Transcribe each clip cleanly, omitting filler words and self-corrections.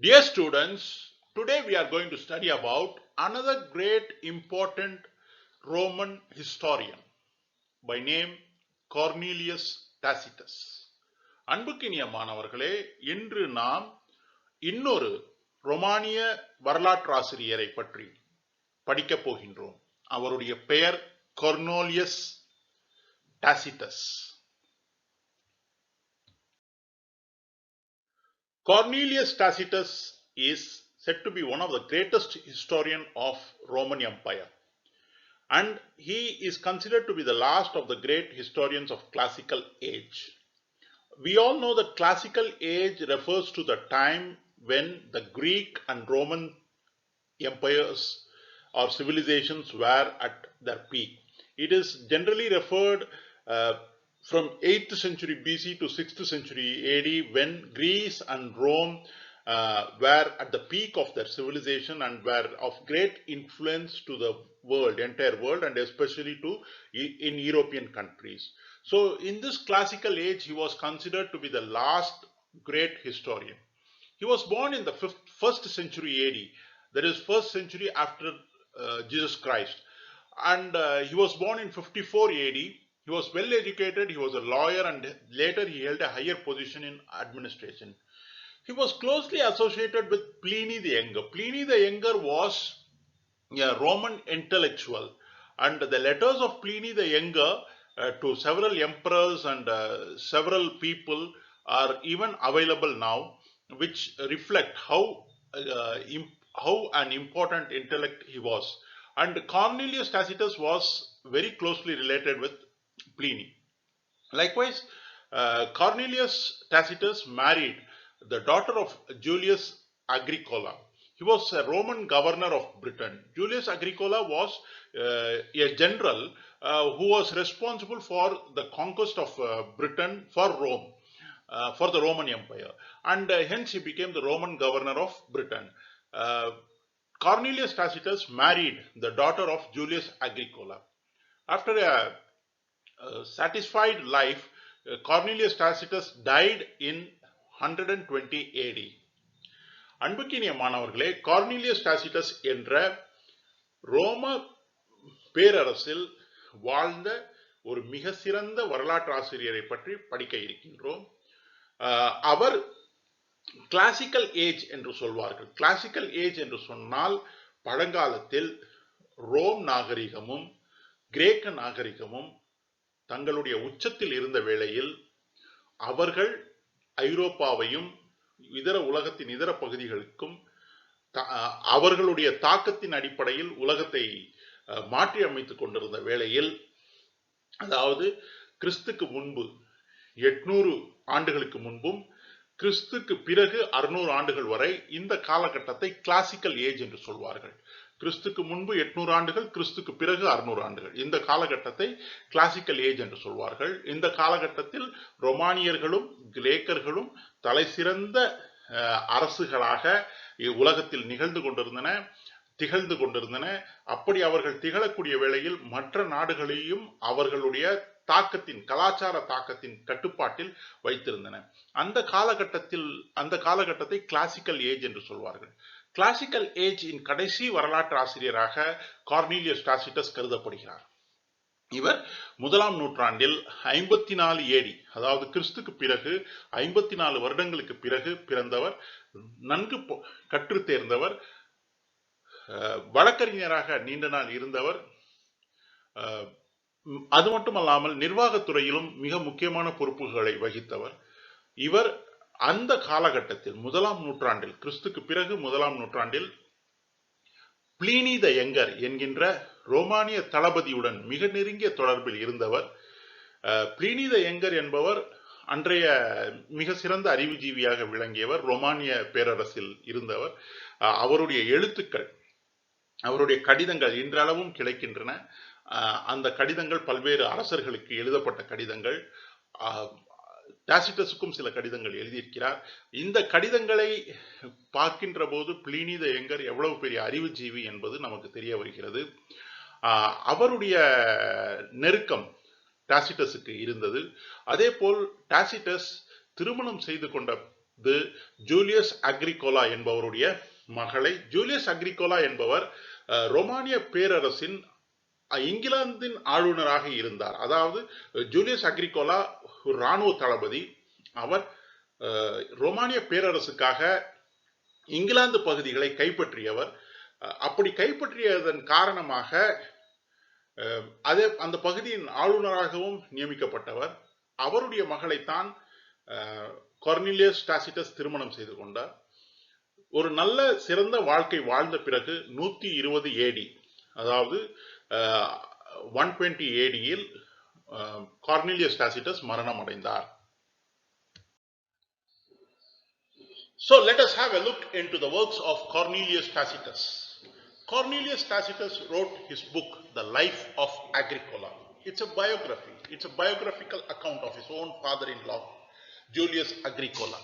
Dear students, today we are going to study about another great important Roman historian by name Cornelius Tacitus. அன்புக்கினிய மாணவர்களே, இன்று நாம் இன்னொரு ரோமானிய வரலாற்றாசிரியரை பற்றி படிக்கப் போகின்றோம். அவருடைய பெயர் கொர்னோலியஸ் Tacitus. Cornelius Tacitus is said to be one of the greatest historian of Roman Empire, and he is considered to be the last of the great historians of classical age. We all know that classical age refers to the time when the Greek and Roman empires or civilizations were at their peak. It is generally referred from 8th century BC to 6th century AD, when Greece and Rome were at the peak of their civilization and were of great influence to the world, entire world, and especially in European countries. So in this classical age, he was considered to be the last great historian. He was born in the 1st century AD, that is 1st century after Jesus Christ, and he was born in 54 AD. He was well educated, he was a lawyer, and later he held a higher position in administration. He was closely associated with Pliny the Younger. Pliny the Younger was a Roman intellectual, and the letters of Pliny the Younger to several emperors and several people are even available now, which reflect how an important intellect he was. And Cornelius Tacitus was very closely related with Pliny. Likewise, Cornelius Tacitus married the daughter of Julius Agricola. He was a Roman governor of Britain. Julius Agricola was a general who was responsible for the conquest of Britain for Rome, for the Roman Empire, and hence he became the Roman governor of Britain. Cornelius Tacitus married the daughter of Julius Agricola. After a satisfied life, Cornelius Tacitus died in 120 AD. அன்புக்கினிய மாணவர்களே, கார்னீலியஸ் Tacitus என்ற ரோம பேரரசில் வாழ்ந்த ஒரு மிக சிறந்த வரலாற்று ஆசிரியரை பற்றி படிக்க இருக்கின்றோம். அவர் கிளாசிக்கல் ஏஜ் என்று சொல்வார்கள். கிளாசிக்கல் ஏஜ் என்று சொன்னால் பழங்காலத்தில் ரோம் நாகரிகமும் கிரேக்க நாகரிகமும் தங்களுடைய உச்சத்தில் இருந்த வேளையில் அவர்கள் ஐரோப்பாவையும் இதர உலகத்தின் இதர பகுதிகளுக்கும் அவர்களுடைய தாக்கத்தின் அடிப்படையில் உலகத்தை மாற்றி அமைத்துக் கொண்டிருந்த வேளையில், அதாவது கிறிஸ்துக்கு முன்பு 800 ஆண்டுகளுக்கு முன்பும் கிறிஸ்துக்கு பிறகு 600 ஆண்டுகள் வரை இந்த காலகட்டத்தை கிளாசிக்கல் ஏஜ் என்று சொல்வார்கள். கிறிஸ்துக்கு முன்பு 800 ஆண்டுகள், கிறிஸ்துக்கு பிறகு 600 ஆண்டுகள், இந்த காலகட்டத்தை கிளாசிக்கல் ஏஜ் என்று சொல்வார்கள். இந்த காலகட்டத்தில் ரோமானியர்களும் கிரேக்கர்களும் தலை சிறந்த அரசுகளாக உலகத்தில் திகழ்ந்து கொண்டிருந்தன. அப்படி அவர்கள் திகழக்கூடிய வேளையில் மற்ற நாடுகளையும் அவர்களுடைய கலாச்சார தாக்கத்தின் கட்டுப்பாட்டில் வைத்திருந்தன. அந்த காலகட்டத்தை கிளாசிக்கல் ஏஜ் என்று சொல்வார்கள். கிளாசிக்கல் ஏஜின் கடைசி வரலாற்று ஆசிரியராக கார்னீலியஸ் டாசிட்டஸ் கருதப்படுகிறார். இவர் 1ஆம் நூற்றாண்டில் 54 ஏடி, அதாவது கிறிஸ்துக்கு பிறகு 54 வருடங்களுக்கு பிறகு பிறந்தவர். நன்கு கற்று தேர்ந்தவர், வழக்கறிஞராக நீண்ட நாள் இருந்தவர். அது மட்டுமல்லாமல் நிர்வாகத்துறையிலும் மிக முக்கியமான பொறுப்புகளை வகித்தவர். இவர் அந்த காலகட்டத்தில் 1ஆம் நூற்றாண்டில், கிறிஸ்துக்கு பிறகு 1ஆம் நூற்றாண்டில் பிளீனி த யங்கர் என்கின்ற ரோமானிய தளபதியுடன் மிக நெருங்கிய தொடர்பில் இருந்தவர். பிளீனி த யங்கர் என்பவர் அன்றைய மிக சிறந்த அறிவுஜீவியாக விளங்கியவர், ரோமானிய பேரரசில் இருந்தவர். அவருடைய எழுத்துக்கள், அவருடைய கடிதங்கள் இன்றளவும் கிடைக்கின்றன. அந்த கடிதங்கள் பல்வேறு அரசர்களுக்கு எழுதப்பட்ட கடிதங்கள். டாசிட்டஸுக்கும் சில கடிதங்கள் எழுதியிருக்கிறார். இந்த கடிதங்களை பார்க்கின்ற போது பிளீனி த யங்கர் எவ்வளவு பெரிய அறிவுஜீவி என்பது நமக்கு தெரிய வருகிறது. அவருடைய நெருக்கம் டாசிட்டஸுக்கு இருந்தது. அதே போல் டாசிட்டஸ் திருமணம் செய்து கொண்ட இது ஜூலியஸ் அக்ரிகோலா என்பவருடைய மகளை. ஜூலியஸ் அக்ரிகோலா என்பவர் ரோமானிய பேரரசின் இங்கிலாந்தின் ஆளுநராக இருந்தார். அதாவது ஜூலியஸ் அக்ரிகோலா ஒரு இராணுவ தளபதி. அவர் ரோமானிய பேரரசுக்காக இங்கிலாந்து பகுதிகளை கைப்பற்றியவர். அப்படி கைப்பற்றியதன் காரணமாக அந்த பகுதியின் ஆளுநராகவும் நியமிக்கப்பட்டவர். அவருடைய மகளைத்தான் கார்னிலியஸ் டாசிட்டஸ் திருமணம் செய்து கொண்டார். ஒரு நல்ல சிறந்த வாழ்க்கை வாழ்ந்த பிறகு 120 AD, அதாவது 120 AD-யில் கார்னிலியஸ் டாசிட்டஸ் மரணம் அடைந்தார். So let us have a look into the works of Cornelius Tacitus. Cornelius Tacitus wrote his book, The Life of Agricola. It's a biography. It's a biographical account of his own father-in-law, Julius Agricola.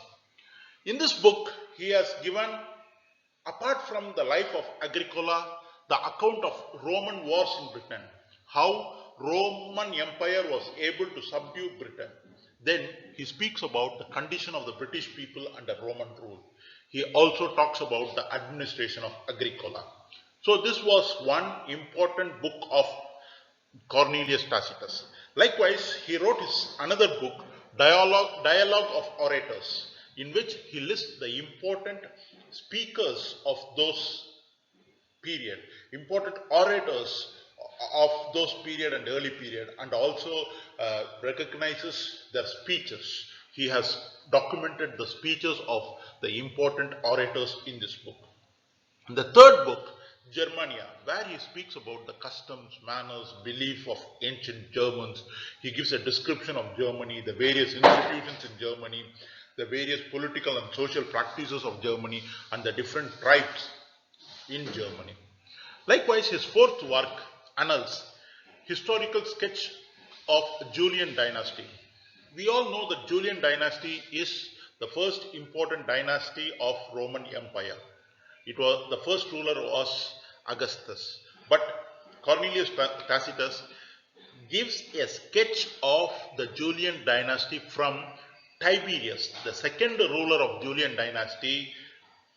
In this book, he has given, apart from the life of Agricola, the account of Roman wars in Britain, how Roman Empire was able to subdue Britain. Then he speaks about the condition of the British people under Roman rule. He also talks about the administration of Agricola. So this was one important book of Cornelius Tacitus. Likewise, he wrote another book, Dialogue of Orators, in which he lists the important speakers of those period, important orators of those period and early period, and also recognizes their speeches. He has documented the speeches of the important orators in this book. In the third book, Germania, where he speaks about the customs, manners, belief of ancient Germans. He gives a description of Germany, the various institutions in Germany, the various political and social practices of Germany, and the different tribes in Germany. Likewise, his fourth work, Annals, historical sketch of Julian dynasty. We all know that Julian dynasty is the first important dynasty of Roman Empire. It was the first ruler was Augustus, but Cornelius Tacitus gives a sketch of the Julian dynasty from Tiberius, the second ruler of Julian dynasty,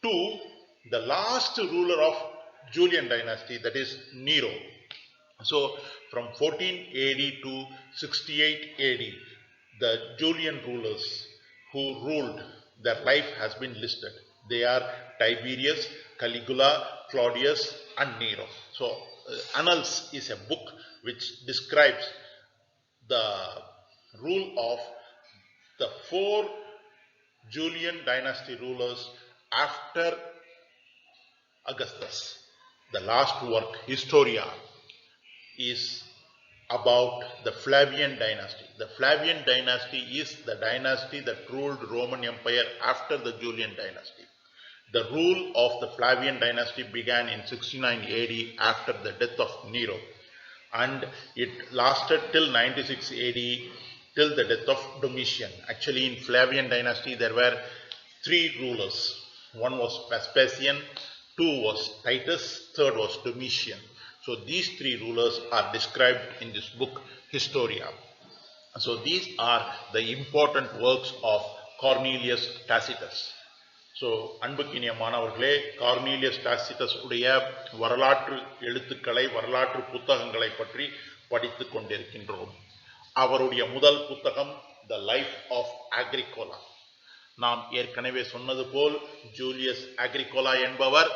to the last ruler of Julian dynasty, that is Nero. So from 14 AD to 68 AD, the Julian rulers who ruled, their life has been listed. They are Tiberius, Caligula, Claudius, and Nero. So Annals is a book which describes the rule of the 4 Julian dynasty rulers after Augustus. The last work, Historia, is about the Flavian dynasty. The Flavian dynasty is the dynasty that ruled Roman Empire after the Julian dynasty. The rule of the Flavian dynasty began in 69 AD after the death of Nero, and it lasted till 96 AD, till the death of Domitian. Actually, in Flavian dynasty there were 3 rulers. One was Vespasian, 2 was Titus, 3rd was Domitian. So these 3 rulers are described in this book, Historia. So these are the important works of Cornelius Tacitus. So அன்புக்கினிய மாணவர்களே, கார்னீலியஸ் Tacitus உடைய வரலாற்று எழுத்துக்களை, வரலாற்று புத்தகங்களை பற்றி படித்துக் கொண்டிருக்கின்றோம். அவருடைய முதல் புத்தகம் The Life of Agricola. நாம் ஏற்கனவே சொன்னது போல் ஜூலியஸ் அக்ரிகோலா என்பவர்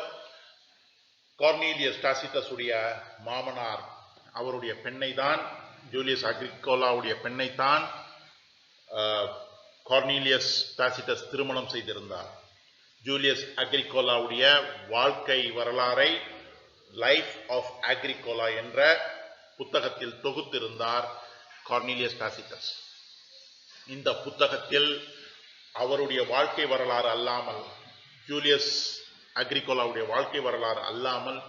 கார்னீலியஸ் டாசிட்டஸ் உடைய மாமனார். அவருடைய பெண்ணை தான், ஜூலியஸ் அக்ரிகோலாவுடைய பெண்ணை தான் கார்னீலியஸ் டாசிட்டஸ் திருமணம் செய்திருந்தார். ஜூலியஸ் அக்ரிகோலாவுடைய வாழ்க்கை வரலாறை லைஃப் ஆஃப் அக்ரிகோலா என்ற புத்தகத்தில் தொகுத்திருந்தார் கார்னீலியஸ் டாசிட்டஸ். இந்த புத்தகத்தில் அவருடைய வாழ்க்கை வரலாறு அல்லாமல், ஜூலியஸ் அக்ரிகோலாவுடைய வாழ்க்கை வரலாறு அல்லாமல்,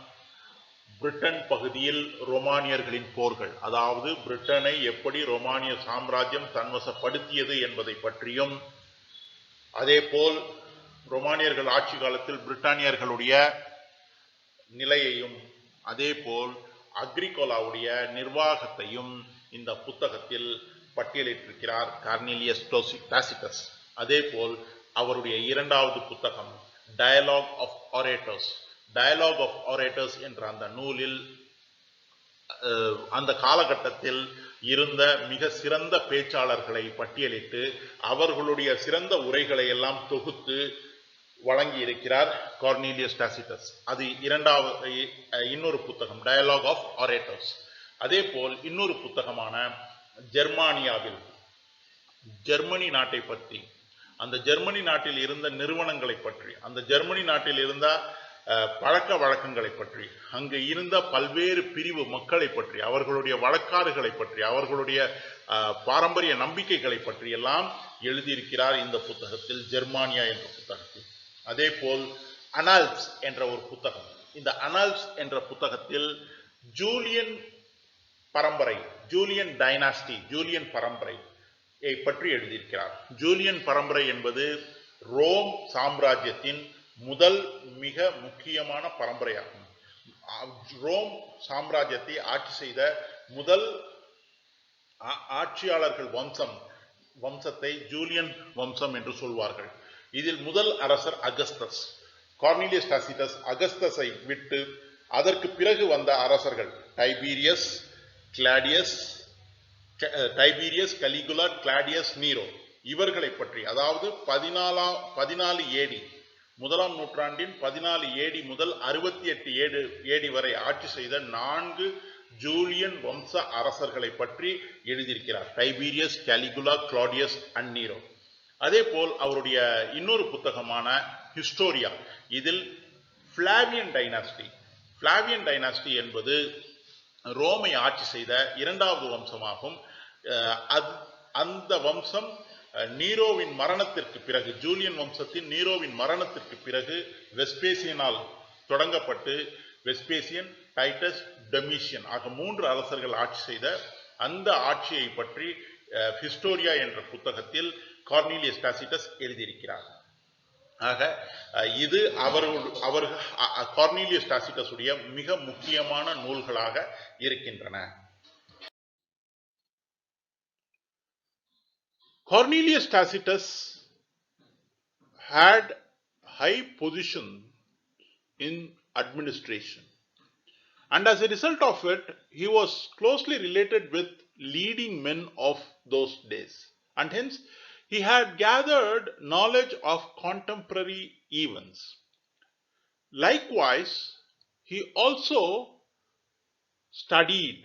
பிரிட்டன் பகுதியில் ரோமானியர்களின் போர்கள், அதாவது பிரிட்டனை எப்படி ரோமானிய சாம்ராஜ்யம் தன்வசப்படுத்தியது என்பதை பற்றியும், அதேபோல் ரோமானியர்கள் ஆட்சி காலத்தில் பிரிட்டானியர்களுடைய நிலையையும், அதேபோல் அக்ரிகோலாவுடைய நிர்வாகத்தையும் இந்த புத்தகத்தில் பட்டியலிட்டிருக்கிறார் கார்னீலியஸ் டாசிட்டஸ். அதேபோல் அவருடைய இரண்டாவது புத்தகம் டயலாக் ஆஃப் ஆரேட்டர்ஸ். டயலாக் ஆஃப் ஆரேட்டர்ஸ் என்ற அந்த நூலில் அந்த காலகட்டத்தில் இருந்த மிக சிறந்த பேச்சாளர்களை பட்டியலிட்டு அவர்களுடைய சிறந்த உரைகளை எல்லாம் தொகுத்து வழங்கி இருக்கிறார் கார்னீலியஸ் டாசிட்டஸ். அது இன்னொரு புத்தகம் டயலாக் ஆஃப் ஆரேட்டர்ஸ். அதே போல் இன்னொரு புத்தகமான ஜெர்மானியாவில் ஜெர்மனி நாட்டை பற்றி, அந்த ஜெர்மனி நாட்டில் இருந்த நிறுவனங்களை பற்றி, அந்த ஜெர்மனி நாட்டில் இருந்த பழக்க வழக்கங்களை பற்றி, அங்கு இருந்த பல்வேறு பிரிவு மக்களை பற்றி, அவர்களுடைய வழக்காறுகளை பற்றி, அவர்களுடைய பாரம்பரிய நம்பிக்கைகளை பற்றி எல்லாம் எழுதியிருக்கிறார் இந்த புத்தகத்தில், ஜெர்மானியா என்ற புத்தகத்தில். அதே போல் அனல்ஸ் என்ற ஒரு புத்தகம். இந்த அனல்ஸ் என்ற புத்தகத்தில் ஜூலியன் பரம்பரை, ஜூலியன் டைனாஸ்டி, ஜூலியன் பரம்பரை பற்றி எழுதியிருக்கிறார். ஜூலியன் பரம்பரை என்பது ரோம் சாம்ராஜ்யத்தின் முதல் மிக முக்கியமான பரம்பரையாகும். ரோம் சாம்ராஜ்யத்தை ஆட்சி செய்த முதல் ஆட்சியாளர்கள் வம்சத்தை ஜூலியன் வம்சம் என்று சொல்வார்கள். இதில் முதல் அரசர் அகஸ்தஸ். கார்னீலியஸ் டாசிட்டஸ் அகஸ்தஸை விட்டு அதற்கு பிறகு வந்த அரசர்கள் டைபீரியஸ், கலிகுலா, கிளாடியஸ், நீரோ இவர்களை பற்றி, அதாவது 14 ஏடி, முதலாம் நூற்றாண்டின் 14 ஏடி முதல் 68 ஏடி வரை ஆட்சி செய்த 4 ஜூலியன் வம்ச அரசர்களை பற்றி எழுதியிருக்கிறார். டைபீரியஸ், கலிகுலா, கிளாடியஸ் அண்ட் நீரோ. அதே போல் அவருடைய இன்னொரு புத்தகமான ஹிஸ்டோரியா, இதில் பிளாவியன் டைனாஸ்டி என்பது ரோமை ஆட்சி செய்த இரண்டாவது வம்சமாகும். அந்த வம்சம் நீரோவின் மரணத்திற்கு பிறகு, ஜூலியன் வம்சத்தின் நீரோவின் மரணத்திற்கு பிறகு வெஸ்பேசியனால் தொடங்கப்பட்டு வெஸ்பேசியன், டைட்டஸ், டொமிஷியன் ஆக 3 அரசர்கள் ஆட்சி செய்த அந்த ஆட்சியை பற்றி ஹிஸ்டோரியா என்ற புத்தகத்தில் கார்னீலியஸ் டாசிட்டஸ் எழுதியிருக்கிறார். ஆக இது கார்னீலியஸ் டாசிட்டஸ் உடைய மிக முக்கியமான நூல்களாக இருக்கின்றன. Cornelius Tacitus had high position in administration, and as a result of it, he was closely related with leading men of those days, and hence he had gathered knowledge of contemporary events. Likewise, he also studied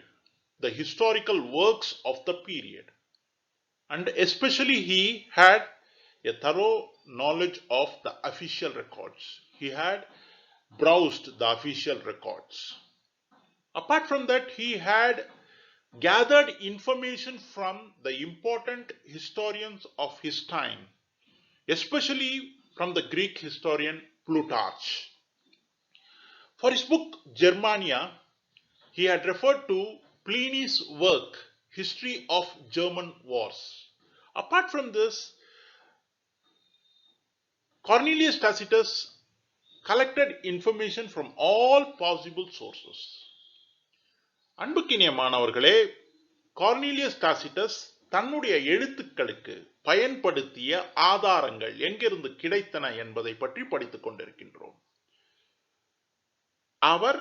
the historical works of the period, and especially he had a thorough knowledge of the official records. He had browsed the official records. Apart from that, he had gathered information from the important historians of his time, especially from the Greek historian Plutarch. For his book Germania, he had referred to Pliny's work, History of German Wars. Apart from this, Cornelius Tacitus collected information from all possible sources. அன்புக்கினிய மாணவர்களே, கார்னீலியஸ் Tacitus தன்னுடைய எழுத்துக்களுக்கு பயன்படுத்திய ஆதாரங்கள் எங்கிருந்து கிடைத்தன என்பதை பற்றி படித்துக் கொண்டிருக்கின்றோம். அவர்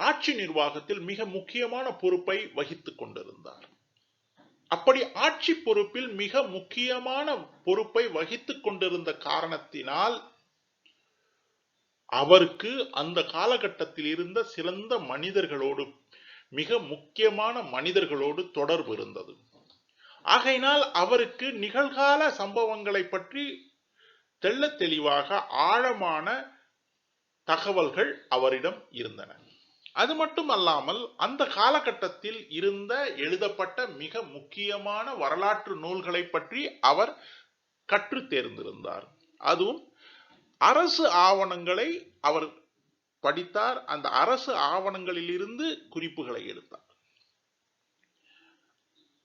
ஆட்சி நிர்வாகத்தில் மிக முக்கியமான பொறுப்பை வகித்துக் கொண்டிருந்தார். அப்படி ஆட்சி பொறுப்பில் மிக முக்கியமான பொறுப்பை வகித்துக் கொண்டிருந்த காரணத்தினால் அவருக்கு அந்த காலகட்டத்தில் இருந்த சிறந்த மனிதர்களோடு, மிக முக்கியமான மனிதர்களோடு தொடர்பு இருந்தது. ஆகையினால் அவருக்கு நிகழ்கால சம்பவங்களை பற்றி தெள்ளத் தெளிவாக ஆழமான தகவல்கள் அவரிடம் இருந்தன. அது மட்டுமல்லாமல் அந்த காலகட்டத்தில் இருந்த எழுதப்பட்ட மிக முக்கியமான வரலாற்று நூல்களை பற்றி அவர் கற்று தேர்ந்திருந்தார். அதுவும் அரசு ஆவணங்களை அவர் படித்தார். அந்த அரசு ஆவணங்களில் இருந்து குறிப்புகளை எடுத்தார்.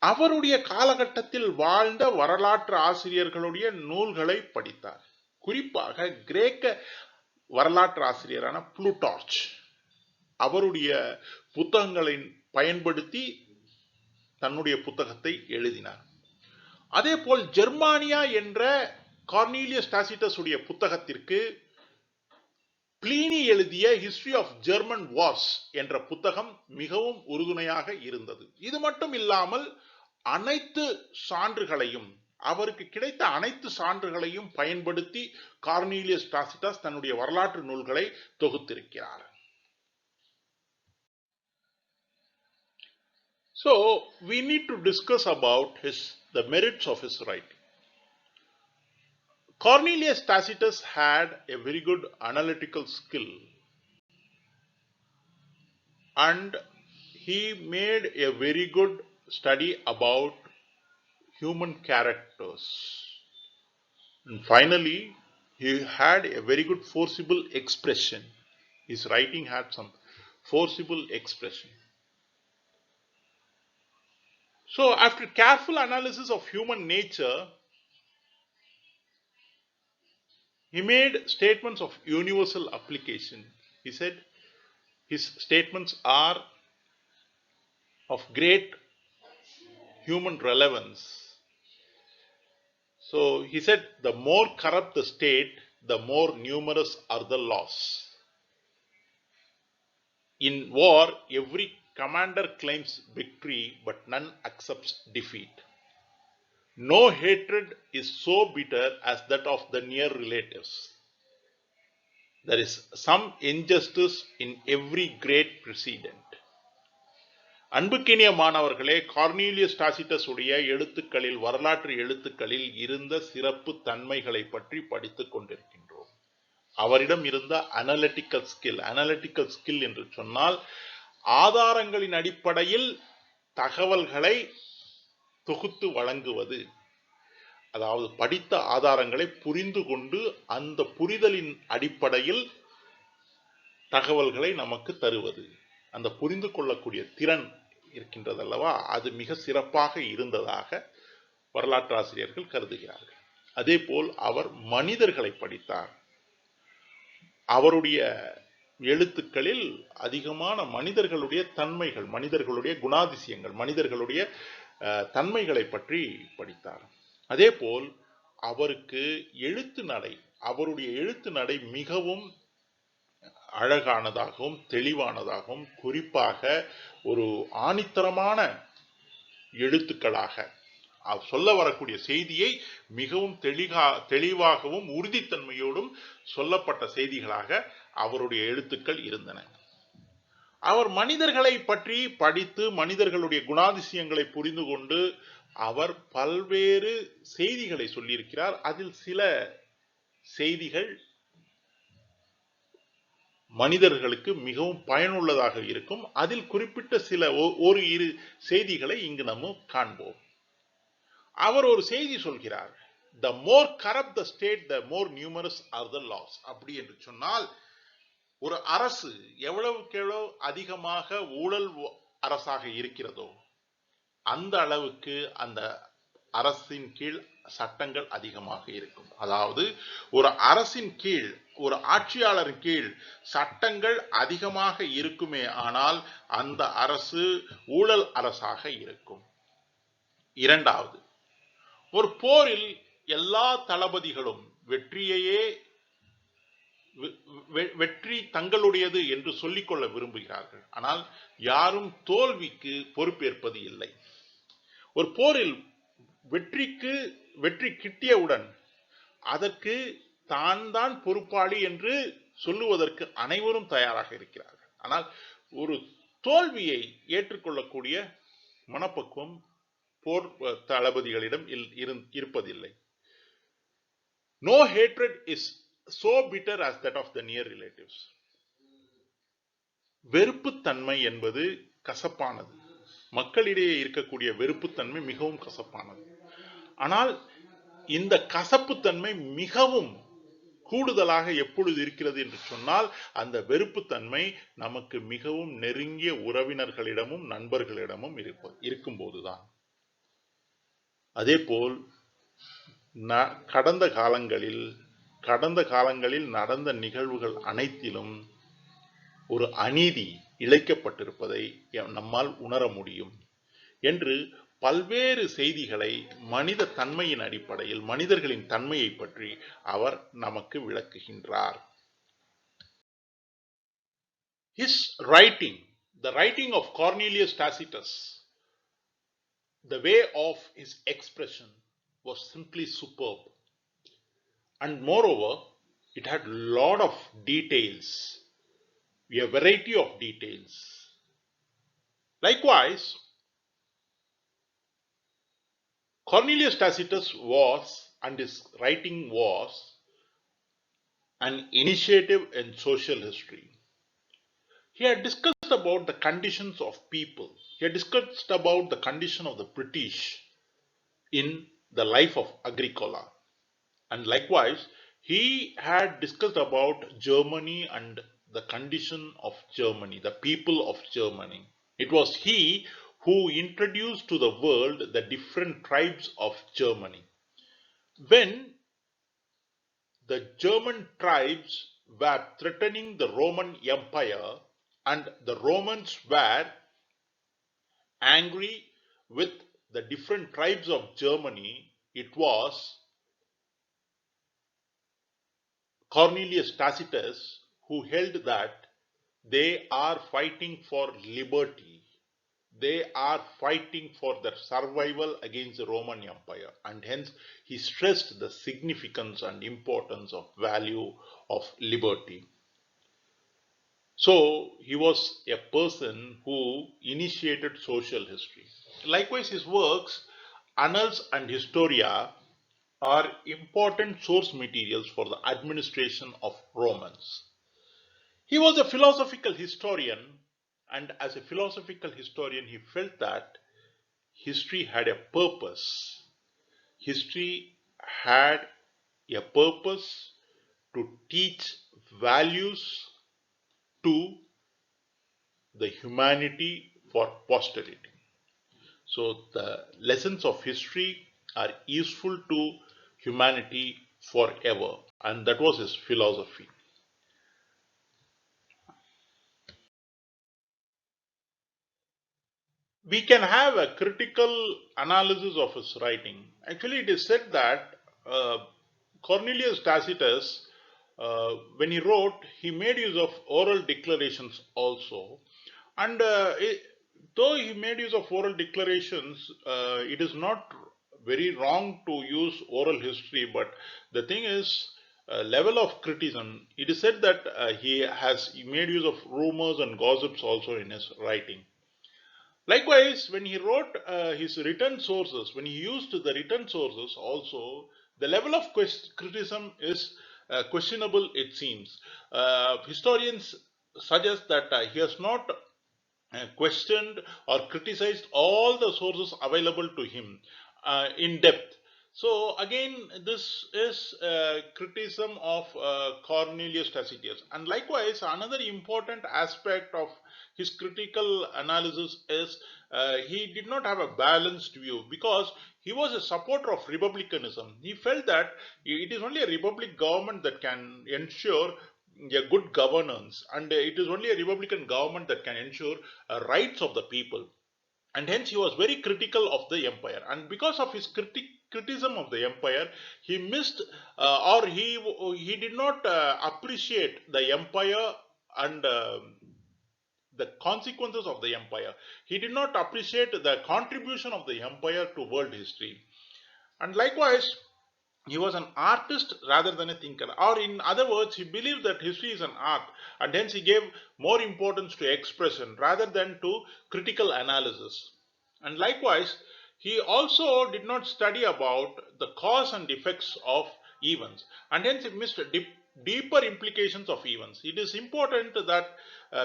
அவருடைய காலகட்டத்தில் வாழ்ந்த வரலாற்று ஆசிரியர்களுடைய நூல்களை படித்தார். குறிப்பாக கிரேக்க வரலாற்று ஆசிரியரான புளூட்டார்ச் அவருடைய புத்தகங்களை பயன்படுத்தி தன்னுடைய புத்தகத்தை எழுதினார். அதே போல் ஜெர்மானியா என்ற கார்னீலியஸ் டாசிட்டஸ் உடைய புத்தகத்திற்கு பிளினி எழுதிய ஹிஸ்டரி ஆஃப் ஜெர்மன் வார்ஸ் என்ற புத்தகம் மிகவும் உறுதுணையாக இருந்தது. இது மட்டும் இல்லாமல் அனைத்து சான்றுகளையும், அவருக்கு கிடைத்த அனைத்து சான்றுகளையும் பயன்படுத்தி கார்னீலியஸ் டாசிட்டஸ் தன்னுடைய வரலாற்று நூல்களை தொகுத்திருக்கிறார். So we need to discuss about the merits of his writing. Cornelius Tacitus had a very good analytical skill, and he made a very good study about human characters. And finally, he had a very good forcible expression. His writing had some forcible expression. So after careful analysis of human nature, he made statements of universal application. He said his statements are of great human relevance. So he said, the more corrupt the state, the more numerous are the loss. In war, every commander claims victory, but none accepts defeat. No hatred is so bitter as that of the near relatives. There is some injustice in every great precedent. அன்புக்கினிய மாணவர்களே, கார்னீலியஸ் Tacitus உடைய எழுத்துக்களில், வரலாற்று எழுத்துக்களில் இருந்த சிறப்பு தன்மைகளை பற்றி படித்துக் கொண்டிருக்கின்றோம். அவரிடம் இருந்த அனலிட்டிக்கல் ஸ்கில் என்று சொன்னால் ஆதாரங்களின் அடிப்படையில் தகவல்களை தொகுத்து வழங்குவது. அதாவது படித்த ஆதாரங்களை புரிந்து கொண்டு அந்த புரிதலின் அடிப்படையில் தகவல்களை நமக்கு தருவது. அந்த புரிந்து கொள்ளக்கூடிய திறன் இருக்கின்றது அல்லவா, அது மிக சிறப்பாக இருந்ததாக வரலாற்று ஆசிரியர்கள் கருதுகிறார்கள். அதே போல் அவர் மனிதர்களை படித்தார். அவருடைய எழுத்துக்களில் அதிகமான மனிதர்களுடைய தன்மைகள், மனிதர்களுடைய குணாதிசயங்கள், மனிதர்களுடைய தன்மைகளை பற்றி படித்தார். அதே போல் அவருக்கு அவருடைய எழுத்து நடை மிகவும் அழகானதாகவும் தெளிவானதாகவும், குறிப்பாக ஒரு ஆணித்தரமான எழுத்துக்களாக சொல்ல வரக்கூடிய செய்தியை மிகவும் தெளிவாகவும் உறுதித்தன்மையோடும் சொல்லப்பட்ட செய்திகளாக அவருடைய எழுத்துக்கள் இருந்தன. அவர் மனிதர்களை பற்றி படித்து மனிதர்களுடைய குணாதிசயங்களை புரிந்து கொண்டு அவர் பல்வேறு செய்திகளை சொல்லியிருக்கிறார். அதில் சில செய்திகள் மனிதர்களுக்கு மிகவும் பயனுள்ளதாக இருக்கும். அதில் குறிப்பிட்ட சில இரு செய்திகளை இங்கு நம்ம காண்போம். அவர் ஒரு செய்தி சொல்கிறார், the more corrupt the state, the more numerous are the laws. அப்படி என்று சொன்னால், ஒரு அரசு எவ்வளவுக்கு அதிகமாக ஊழல் அரசாக இருக்கிறதோ அந்த அளவுக்கு அந்த அரசின் கீழ் சட்டங்கள் அதிகமாக இருக்கும். அதாவது ஒரு அரசின் கீழ், ஒரு ஆட்சியாளரின் கீழ் சட்டங்கள் அதிகமாக இருக்குமே ஆனால் அந்த அரசு ஊழல் அரசாக இருக்கும். இரண்டாவது, ஒரு போரில் எல்லா தளபதிகளும் வெற்றி தங்களுடையது என்று சொல்லிக்கொள்ள விரும்புகிறார்கள். ஆனால் யாரும் தோல்விக்கு பொறுப்பேற்பது இல்லை. ஒரு போரில் வெற்றி கிட்டியவுடன் அதற்கு தான் பொறுப்பாளி என்று சொல்லுவதற்கு அனைவரும் தயாராக இருக்கிறார்கள். ஆனால் ஒரு தோல்வியை ஏற்றுக்கொள்ளக்கூடிய மனப்பக்குவம் போர் தளபதிகளிடம் இருப்பதில்லை. No hatred is so bitter as that of the near relatives. வெறுப்புத்தன்மை என்பது கசப்பானது. மக்களிடையே இருக்கக்கூடிய வெறுப்புத்தன்மை மிகவும் கசப்பானது. ஆனால் இந்த கசப்புத்தன்மை மிகவும் கூடுதலாக எப்பொழுது இருக்கிறது என்று சொன்னால், அந்த வெறுப்புத்தன்மை நமக்கு மிகவும் நெருங்கிய உறவினர்களிடமும் நண்பர்களிடமும் இருக்கும்போதுதான். அதே போல் கடந்த காலங்களில் நடந்த நிகழ்வுகள் அனைத்திலும் ஒரு அநீதி இழைக்கப்பட்டிருப்பதை நம்மால் உணர முடியும் என்று பல்வேறு செய்திகளை மனித தன்மையின் அடிப்படையில் மனிதர்களின் தன்மையை பற்றி அவர் நமக்கு விளக்குகின்றார். His writing, the writing of Cornelius Tacitus, the way of his expression was simply superb. And moreover, it had a lot of details, a variety of details. Likewise, Cornelius Tacitus was, and his writing was, an initiative in social history. He had discussed about the conditions of people. He had discussed about the condition of the British in the life of Agricola. And likewise, he had discussed about Germany and the condition of Germany, the people of Germany. It was he who introduced to the world the different tribes of Germany. When the German tribes were threatening the Roman Empire and the Romans were angry with the different tribes of Germany, it was Cornelius Tacitus who held that they are fighting for liberty. They are fighting for their survival against the Roman Empire, and hence he stressed the significance and importance of value of liberty. So he was a person who initiated social history. Likewise, his works, Annals and Historia, are important source materials for the administration of Romans. He was a philosophical historian, and as a philosophical historian, he felt that history had a purpose. History had a purpose to teach values to the humanity for posterity. So the lessons of history are useful to humanity forever, and that was his philosophy. We can have a critical analysis of his writing. Actually, it is said that Cornelius Tacitus, when he wrote, he made use of oral declarations also. And though he made use of oral declarations, it is not very wrong to use oral history. But the thing is, level of criticism. It is said that he made use of rumors and gossips also in his writing. Likewise, when he wrote his written sources, when he used the written sources also, the level of criticism is questionable, it seems. Historians suggest that he has not questioned or criticized all the sources available to him in depth. So again, this is criticism of Cornelius Tacitus. And likewise, another important aspect of his critical analysis is he did not have a balanced view, because he was a supporter of republicanism. He felt that it is only a republic government that can ensure a good governance, and it is only a republican government that can ensure rights of the people. And hence he was very critical of the empire, and because of his criticism of the empire, he missed or he did not appreciate the empire and the consequences of the empire. He did not appreciate the contribution of the empire to world history. And likewise, he was an artist rather than a thinker, or in other words, he believed that history is an art, and hence he gave more importance to expression rather than to critical analysis. And likewise, he also did not study about the cause and effects of events, and hence he missed deeper implications of events. It is important that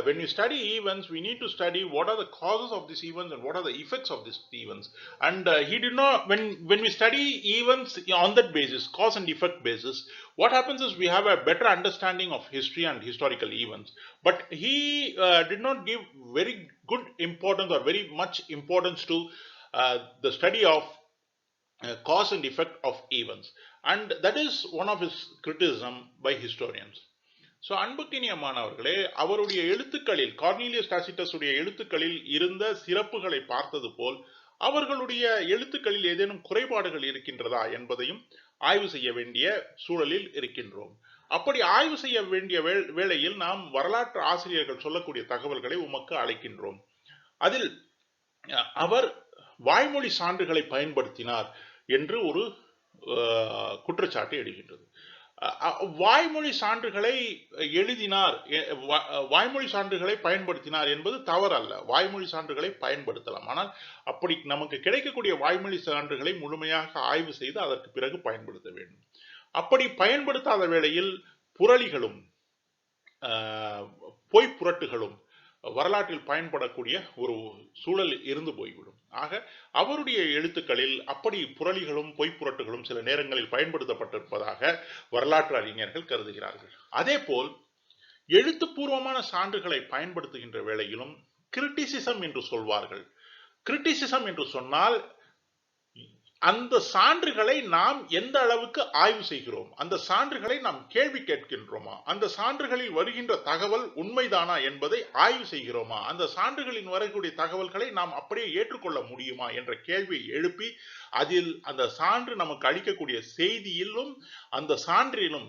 when we study events, we need to study what are the causes of these events and what are the effects of these events. And he did not, when we study events on that basis, cause and effect basis, what happens is we have a better understanding of history and historical events. But he did not give very good importance or very much importance to the study of cause and effect of events, and that is one of his criticism by historians. So அன்புக்கினியமானவர்களே, அவருடைய எழுத்துக்களில், கார்னீலியஸ் Tacitus உடைய எழுத்துக்களில் இருந்த சிறப்புகளை பார்த்தது போல், அவர்களுடைய எழுத்துக்களில் ஏதேனும் குறைபாடுகள் இருக்கின்றதா என்பதையும் ஆய்வு செய்ய வேண்டிய சூழலில் இருக்கின்றோம். அப்படி ஆய்வு செய்ய வேண்டிய வேளையில் நாம் வரலாற்று ஆசிரியர்கள் சொல்லக்கூடிய தகவல்களை உமக்கு அளிக்கின்றோம். அதில் அவர் வாய்மொழி சான்றுகளை பயன்படுத்தினார் என்று ஒரு குற்றச்சாட்டு எழுகின்றது. வாய்மொழி சான்றுகளை எழுதினார், வாய்மொழி சான்றுகளை பயன்படுத்தினார் என்பது தவறல்ல. வாய்மொழி சான்றுகளை பயன்படுத்தலாம். ஆனால் அப்படி நமக்கு கிடைக்கக்கூடிய வாய்மொழி சான்றுகளை முழுமையாக ஆய்வு செய்து அதற்கு பிறகு பயன்படுத்த வேண்டும். அப்படி பயன்படுத்தாத வேளையில் புரளிகளும் பொய் புரட்டுகளும் வரலாற்றில் பயன்படக்கூடிய ஒரு சூழல் இருந்து போய்விடும். ஆக அவருடைய எழுத்துக்களில் அப்படி புரளிகளும் பொய்ப்புரட்டுகளும் சில நேரங்களில் பயன்படுத்தப்பட்டிருப்பதாக வரலாற்று அறிஞர்கள் கருதுகிறார்கள். அதே போல் எழுத்துப்பூர்வமான சான்றுகளை பயன்படுத்துகின்ற வேளையிலும் கிரிட்டிசிசம் என்று சொல்வார்கள். கிரிட்டிசிசம் என்று சொன்னால் அந்த சான்றுகளை நாம் எந்த அளவுக்கு ஆய்வு செய்கிறோம், அந்த சான்றுகளை நாம் கேள்வி கேட்கின்றோமா, அந்த சான்றுகளில் வருகின்ற தகவல் உண்மைதானா என்பதை ஆய்வு செய்கிறோமா, அந்த சான்றுகளின் வரக்கூடிய தகவல்களை நாம் அப்படியே ஏற்றுக்கொள்ள முடியுமா என்ற கேள்வியை எழுப்பி அதில் அந்த சான்று நமக்கு அளிக்கக்கூடிய செய்தியிலும் அந்த சான்றிலும்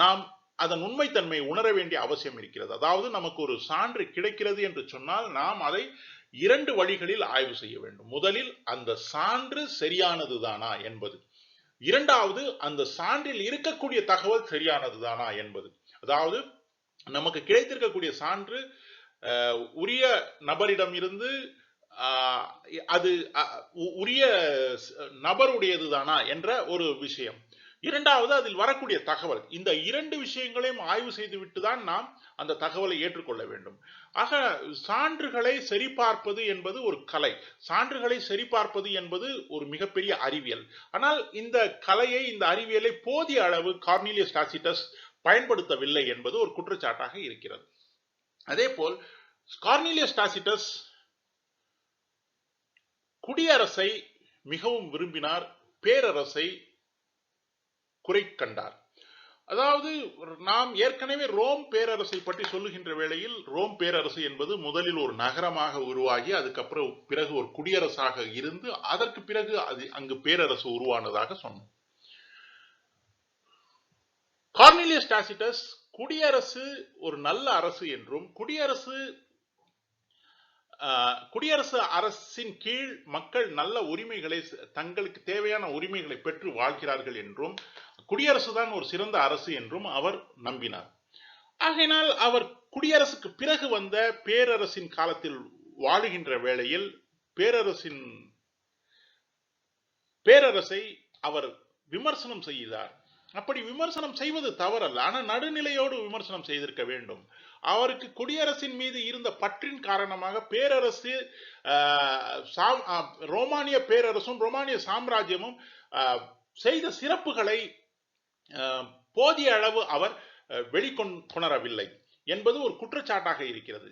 நாம் அதன் உண்மைத்தன்மை உணர வேண்டிய அவசியம் இருக்கிறது. அதாவது நமக்கு ஒரு சான்று கிடைக்கிறது என்று சொன்னால் நாம் அதை இரண்டு வழிகளில் ஆய்வு செய்ய வேண்டும். முதலில் அந்த சான்று சரியானதுதானா என்பது, இரண்டாவது அந்த சான்றில் இருக்கக்கூடிய தகவல் சரியானதுதானா என்பது. அதாவது நமக்கு கிடைத்திருக்கக்கூடிய சான்று உரிய நபரிடம் இருந்து அது உரிய நபருடையதுதானா என்ற ஒரு விஷயம். இரண்டாவது அதில் வரக்கூடிய தகவல். இந்த இரண்டு விஷயங்களையும் ஆய்வு செய்துவிட்டு தான் நாம் அந்த தகவலை ஏற்றுக்கொள்ள வேண்டும். ஆக சான்றுகளை சரிபார்ப்பது என்பது ஒரு கலை, சான்றுகளை சரிபார்ப்பது என்பது ஒரு மிகப்பெரிய அறிவியல். ஆனால் இந்த கலையை, இந்த அறிவியலை போதிய அளவு கார்னீலியஸ் டாசிட்டஸ் பயன்படுத்தவில்லை என்பது ஒரு குற்றச்சாட்டாக இருக்கிறது. அதே போல் கார்னீலியஸ் டாசிட்டஸ் குடியரசை மிகவும் விரும்பினார், பேரரசை குறை கண்டார். அதாவது நாம் ஏற்கனவே ரோம் பேரரசை பற்றி சொல்லுகின்ற வேளையில் ரோம் பேரரசு என்பது முதலில் ஒரு நகரமாக உருவாகி அதுக்கப்புறம் பிறகு ஒரு குடியரசாக இருந்து அதற்கு பிறகு அது அங்கு பேரரசு உருவானதாக சொன்னோம். கார்னீலியஸ் டாசிட்டஸ் குடியரசு ஒரு நல்ல அரசு என்றும், குடியரசு அரசின் கீழ் மக்கள் நல்ல உரிமைகளை, தங்களுக்கு தேவையான உரிமைகளை பெற்று வாழ்கிறார்கள் என்றும், குடியரசு தான் ஒரு சிறந்த அரசு என்றும் அவர் நம்பினார். ஆகையினால் அவர் குடியரசுக்கு பிறகு வந்த பேரரசின் காலத்தில் வாழுகின்ற வேளையில் பேரரசை அவர் விமர்சனம் செய்தார். அப்படி விமர்சனம் செய்வது தவறல்ல, ஆனால் நடுநிலையோடு விமர்சனம் செய்திருக்க வேண்டும். அவருக்கு குடியரசின் மீது இருந்த பற்றின் காரணமாக பேரரசு, ரோமானிய பேரரசும் ரோமானிய சாம்ராஜ்யமும் செய்த சிறப்புகளை போதிய அளவு அவர் வெளிக்கொணரவில்லை என்பது ஒரு குற்றச்சாட்டாக இருக்கிறது.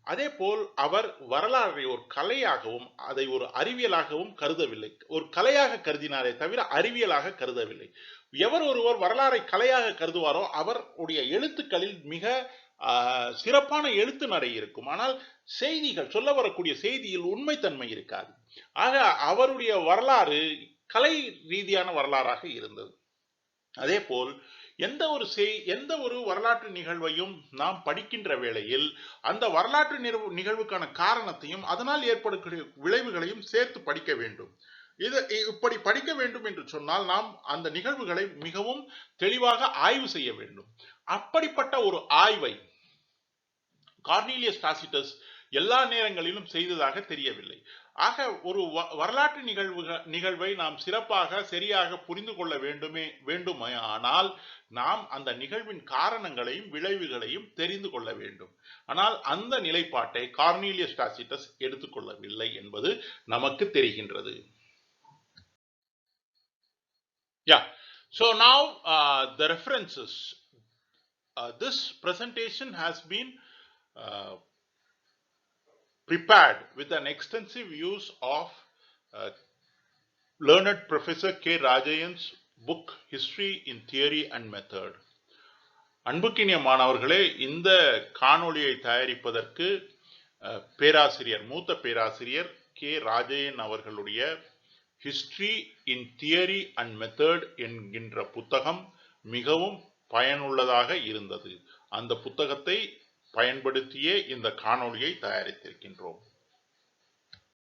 அதே போல் அவர் வரலாறை ஒரு கலையாகவும் அதை ஒரு அறிவியலாகவும் கருதவில்லை. ஒரு கலையாக கருதினாரே தவிர அறிவியலாக கருதவில்லை. எவர் ஒருவர் வரலாறை கலையாக கருதுவாரோ அவருடைய எழுத்துக்களில் மிக சிறப்பான எழுத்து நடை இருக்கும். ஆனால் செய்திகள், சொல்ல வரக்கூடிய செய்தியில் உண்மைத்தன்மை இருக்காது. ஆக அவருடைய வரலாறு கலை ரீதியான வரலாறாக இருந்தது. அதே போல் எந்த ஒரு வரலாற்று நிகழ்வையும் நாம் படிக்கின்ற வேளையில் அந்த வரலாற்று நிகழ்வுக்கான காரணத்தையும் அதனால் ஏற்படக்கூடிய விளைவுகளையும் சேர்த்து படிக்க வேண்டும். இப்படி படிக்க வேண்டும் என்று சொன்னால் நாம் அந்த நிகழ்வுகளை மிகவும் தெளிவாக ஆய்வு செய்ய வேண்டும். அப்படிப்பட்ட ஒரு ஆய்வை கார்னீலியஸ் டாசிட்டஸ் எல்லா நேரங்களிலும் செய்ததாக தெரியவில்லை. ஆக ஒரு வரலாற்று நிகழ்வை நாம் சிறப்பாக சரியாக புரிந்து கொள்ள வேண்டுமே ஆனால் நாம் அந்த நிகழ்வின் காரணங்களையும் விளைவுகளையும் தெரிந்து கொள்ள வேண்டும். ஆனால் அந்த நிலைப்பாட்டை கார்னீலியஸ் டாசிட்டஸ் எடுத்துக்கொள்ளவில்லை என்பது நமக்கு தெரிகின்றது. So now the references. This presentation has been prepared with an extensive use of learned Professor K. Rajayan's book History in Theory and Method. அன்புக்கினிய மாணவர்களே, இந்த காணொளியை தயாரிப்பதற்கு மூத்த பேராசிரியர் கே ராஜேயன் அவர்களுடைய history in theory and method என்கின்ற புத்தகம் மிகவும் பயனுள்ளதாக இருந்தது. அந்த புத்தகத்தை பயன்படுத்தியே இந்த காணொளியை தயாரித்திருக்கின்றோம்.